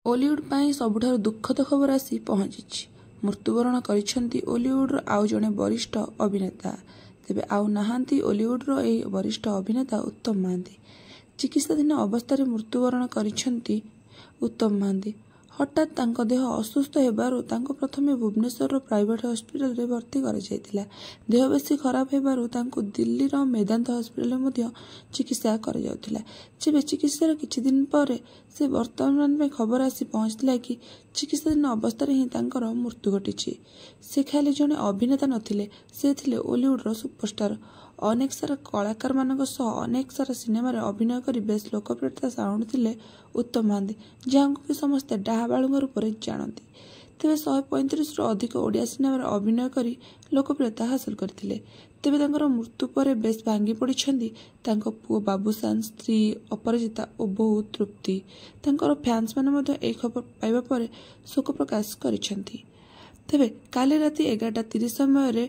Ollywood ପାଇଁ ସବୁଠାରୁ ଦୁଃଖଦ ଖବର ଆସି ପହଞ୍ଚିଛି। ମୃତ୍ୟୁବରଣ କରିଛନ୍ତି ଓଲିଉଡର ଆଉ ଜଣେ ବରିଷ୍ଠ ଅଭିନେତା। ତେବେ ଆଉ ନାହାନ୍ତି ଓଲିଉଡର ଏହି ବରିଷ୍ଠ ଅଭିନେତା ଉତ୍ତମ ମହାନ୍ତି। ଚିକିତ୍ସାଧୀନ ଅବସ୍ଥାରେ ମୃତ୍ୟୁବରଣ କରିଛନ୍ତି ଉତ୍ତମ ମହାନ୍ତି। ହଠାତ୍ ତାଙ୍କ ଦେହ ଅସୁସ୍ଥ ହେବାରୁ ତାଙ୍କୁ ପ୍ରଥମେ ଭୁବନେଶ୍ୱରର ପ୍ରାଇଭେଟ୍ ହସ୍ପିଟାଲରେ ଭର୍ତ୍ତି କରାଯାଇଥିଲା। ଦେହ ବେଶୀ ଖରାପ ହେବାରୁ ତାଙ୍କୁ ଦିଲ୍ଲୀର ମେଦାନ୍ତ ହସ୍ପିଟାଲରେ ମଧ୍ୟ ଚିକିତ୍ସା କରାଯାଉଥିଲା। ତେବେ ଚିକିତ୍ସାର କିଛି ଦିନ ପରେ ସେ ବର୍ତ୍ତମାନ ପାଇଁ ଖବର ଆସି ପହଞ୍ଚିଥିଲା କି ଚିକିତ୍ସାଧୀନ ଅବସ୍ଥାରେ ହିଁ ତାଙ୍କର ମୃତ୍ୟୁ ଘଟିଛି। ସେ ଖାଲି ଜଣେ ଅଭିନେତା ନଥିଲେ, ସେ ଥିଲେ ଓଲିଉଡର ସୁପରଷ୍ଟାର। ଅନେକ ସାରା କଳାକାରମାନଙ୍କ ସହ ଅନେକ ସାରା ସିନେମାରେ ଅଭିନୟ କରି ବେଶ୍ ଲୋକପ୍ରିୟତା ଆଣୁଥିଲେ ଉତ୍ତମ ମହାନ୍ତି, ଯାହାଙ୍କୁ କି ସମସ୍ତେ ଡାହା ବାଳୁଙ୍ଗ ରୂପରେ ଜାଣନ୍ତି। ତେବେ 135ରୁ ଅଧିକ ଓଡ଼ିଆ ସିନେମାରେ ଅଭିନୟ କରି ଲୋକପ୍ରିୟତା ହାସଲ କରିଥିଲେ। ତେବେ ତାଙ୍କର ମୃତ୍ୟୁ ପରେ ବେଶ୍ ଭାଙ୍ଗି ପଡ଼ିଛନ୍ତି ତାଙ୍କ ପୁଅ ବାବୁସାନ, ସ୍ତ୍ରୀ ଅପରାଜିତା ଓ ବୋହୂ ତୃପ୍ତି। ତାଙ୍କର ଫ୍ୟାନ୍ସମାନେ ମଧ୍ୟ ଏହି ଖବର ପାଇବା ପରେ ଶୋକ ପ୍ରକାଶ କରିଛନ୍ତି। ତେବେ କାଲି ରାତି 11:30 ସମୟରେ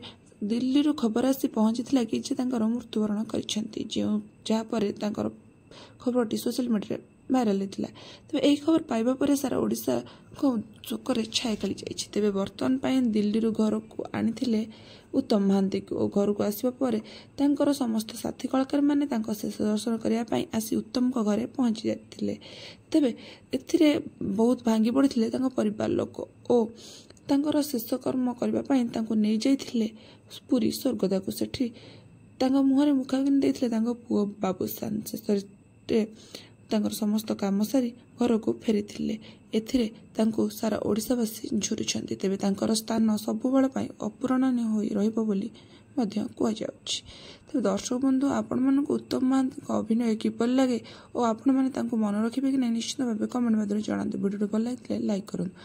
ଦିଲ୍ଲୀରୁ ଖବର ଆସି ପହଞ୍ଚିଥିଲା କି ଯେ ତାଙ୍କର ମୃତ୍ୟୁବରଣ କରିଛନ୍ତି, ଯାହାପରେ ତାଙ୍କର ଖବରଟି ସୋସିଆଲ ମିଡ଼ିଆରେ ଭାଇରାଲ ହୋଇଥିଲା। ତେବେ ଏହି ଖବର ପାଇବା ପରେ ସାରା ଓଡ଼ିଶାଙ୍କ ଶୋକରେ ଛାଇ ଖେଳିଯାଇଛି। ତେବେ ବର୍ତ୍ତମାନ ପାଇଁ ଦିଲ୍ଲୀରୁ ଘରକୁ ଆଣିଥିଲେ ଉତ୍ତମ ମହାନ୍ତିକୁ ଓ ଘରକୁ ଆସିବା ପରେ ତାଙ୍କର ସମସ୍ତ ସାଥୀ କଳାକାରମାନେ ତାଙ୍କ ଶେଷ ଦର୍ଶନ କରିବା ପାଇଁ ଆସି ଉତ୍ତମଙ୍କ ଘରେ ପହଞ୍ଚି ଯାଇଥିଲେ। ତେବେ ଏଥିରେ ବହୁତ ଭାଙ୍ଗି ପଡ଼ିଥିଲେ ତାଙ୍କ ପରିବାର ଲୋକ ଓ ତାଙ୍କର ଶେଷ କର୍ମ କରିବା ପାଇଁ ତାଙ୍କୁ ନେଇଯାଇଥିଲେ ପୁରୀ ସ୍ୱର୍ଗଦାକୁ। ସେଠି ତାଙ୍କ ମୁହଁରେ ମୁଖାଗ୍ନି ଦେଇଥିଲେ ତାଙ୍କ ପୁଅ ବାବୁସାନ। ଶେଷରେ ତାଙ୍କର ସମସ୍ତ କାମ ସାରି ଘରକୁ ଫେରିଥିଲେ। ଏଥିରେ ତାଙ୍କୁ ସାରା ଓଡ଼ିଶାବାସୀ ଝୁରୁଛନ୍ତି। ତେବେ ତାଙ୍କର ସ୍ଥାନ ସବୁବେଳ ପାଇଁ ଅପୂରଣୀୟ ହୋଇ ରହିବ ବୋଲି ମଧ୍ୟ କୁହାଯାଉଛି। ତେବେ ଦର୍ଶକ ବନ୍ଧୁ, ଆପଣମାନଙ୍କୁ ଉତ୍ତମ ମହାନ୍ତିଙ୍କ ଅଭିନୟ କିପରି ଲାଗେ ଓ ଆପଣମାନେ ତାଙ୍କୁ ମନେ ରଖିବେ କି ନାହିଁ ନିଶ୍ଚିତ ଭାବେ କମେଣ୍ଟ ମାଧ୍ୟମରେ ଜଣାନ୍ତୁ। ଭିଡ଼ିଓଟି ଭଲ ଲାଗିଥିଲେ ଲାଇକ୍ କରନ୍ତୁ।